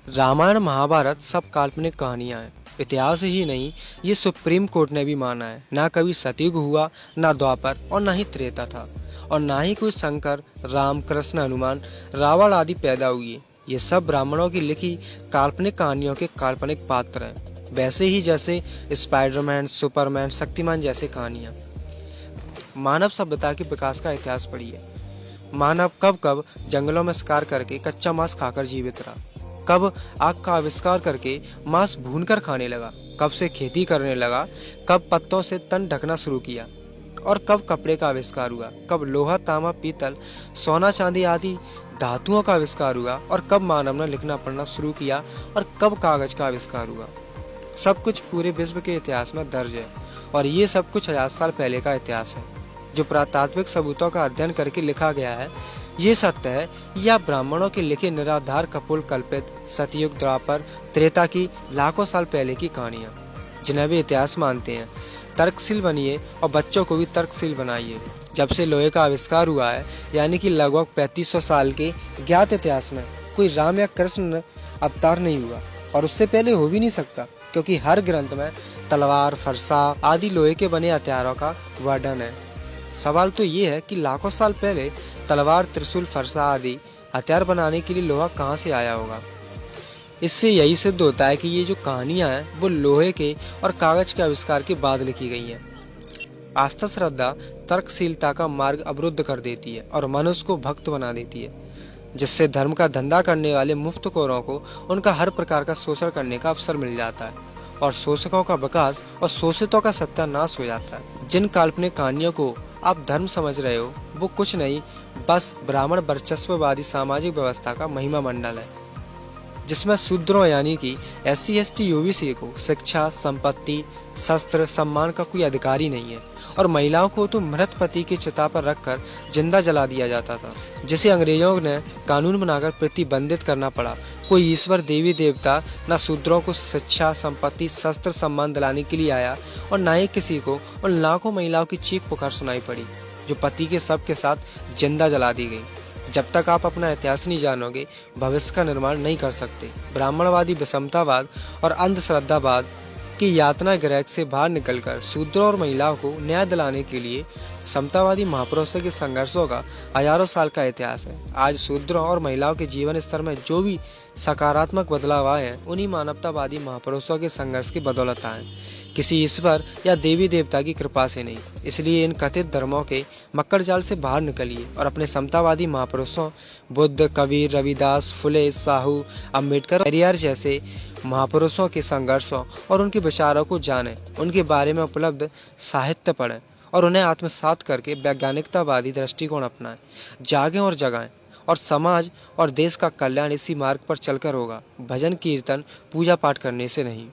रामायण महाभारत सब काल्पनिक कहानियां हैं। इतिहास ही नहीं, ये सुप्रीम कोर्ट ने भी माना है। ना कभी सतयुग हुआ, ना द्वापर और ना ही त्रेता था, और ना ही कोई शंकर, राम, कृष्ण, हनुमान, रावण आदि पैदा हुए। ये सब ब्राह्मणों की लिखी काल्पनिक कहानियों के काल्पनिक पात्र हैं, वैसे ही जैसे स्पाइडरमैन, सुपरमैन, शक्तिमान जैसे कहानियां। मानव सभ्यता के विकास का इतिहास पढ़िए। मानव कब कब जंगलों में शिकार करके कच्चा मांस खाकर जीवित रहा, कब आग का आविष्कार करके मांस भूनकर खाने लगा, कब से खेती करने लगा, कब पत्तों से तन ढकना शुरू किया, और कब कपड़े का आविष्कार हुआ, कब लोहा, तांबा, पीतल, सोना, चांदी आदि धातुओं का आविष्कार हुआ, और कब मानव ने लिखना पढ़ना शुरू किया, और कब कागज का आविष्कार हुआ। सब कुछ पूरे विश्व के इतिहास में दर्ज है, और ये सब कुछ 1000 साल पहले का इतिहास है, जो पुरातात्विक सबूतों का अध्ययन करके लिखा गया है। ये सत्य है या ब्राह्मणों के लिखे निराधार कपोल कल्पित सतयुग, द्वापर, त्रेता की लाखों साल पहले की कहानियां, जिन्हें भी इतिहास मानते हैं। तर्कशील बनिए और बच्चों को भी तर्कशील बनाइए। जब से लोहे का आविष्कार हुआ है, यानी कि लगभग 3500 साल के ज्ञात इतिहास में, कोई राम या कृष्ण अवतार नहीं हुआ, और उससे पहले हो भी नहीं सकता, क्योंकि हर ग्रंथ में तलवार, फरसा आदि लोहे के बने हथियारों का वर्णन है। सवाल तो ये है कि लाखों साल पहले तलवार, त्रिशूल, फरसा आदि हथियार बनाने के लिए लोहा कहाँ से आया होगा। इससे यही सिद्ध होता है कि ये जो कहानियां हैं वो लोहे के और कागज के आविष्कार के बाद लिखी गई हैं। आस्था, श्रद्धा तर्कशीलता का मार्ग अवरुद्ध कर देती है और मनुष्य को भक्त बना देती है, जिससे धर्म का धंधा करने वाले मुफ्तखोरों को उनका हर प्रकार का शोषण करने का अवसर मिल जाता है, और शोषकों का विकास और शोषितों का सत्यानाश हो जाता है। जिन काल्पनिक कहानियों को आप धर्म समझ रहे हो, वो कुछ नहीं, बस ब्राह्मण वर्चस्ववादी सामाजिक व्यवस्था का महिमा मंडल है, जिसमें शूद्रों यानी कि SC ST OBC को शिक्षा, संपत्ति, शस्त्र, सम्मान का कोई अधिकार ही नहीं है, और महिलाओं को तो मृत पति की चिता पर रखकर जिंदा जला दिया जाता था, जिसे अंग्रेजों ने कानून बनाकर प्रतिबंधित करना पड़ा। कोई ईश्वर, देवी देवता न शूद्रों को शिक्षा, संपत्ति, शस्त्र, सम्मान दिलाने के लिए आया, और न ही किसी को उन लाखों महिलाओं की चीख पुकार सुनाई पड़ी जो पति के शव के साथ जिंदा जला दी गई। जब तक आप अपना इतिहास नहीं जानोगे, भविष्य का निर्माण नहीं कर सकते। ब्राह्मणवादी विषमतावाद और अंधश्रद्धावाद की यातना गृह से बाहर निकलकर शूद्रों और महिलाओं को न्याय दिलाने के लिए समतावादी महापुरुषों के संघर्षों का हजारों साल का इतिहास है। आज शूद्रों और महिलाओं के जीवन स्तर में जो भी सकारात्मक बदलाव आए हैं, उन्हीं मानवतावादी महापुरुषों के संघर्ष की बदौलत आए, किसी ईश्वर या देवी देवता की कृपा से नहीं। इसलिए इन कथित धर्मों के मक्कड़ जाल से बाहर निकलिए और अपने समतावादी महापुरुषों बुद्ध, कबीर, रविदास, फुले, साहू, अम्बेडकर, पेरियार जैसे महापुरुषों के संघर्षों और उनके विचारों को जानें, उनके बारे में उपलब्ध साहित्य पढ़ें और उन्हें आत्मसात करके वैज्ञानिकतावादी दृष्टिकोण अपनाएं। जागें और जगाएं, और समाज और देश का कल्याण इसी मार्ग पर चलकर होगा, भजन, कीर्तन, पूजा पाठ करने से नहीं।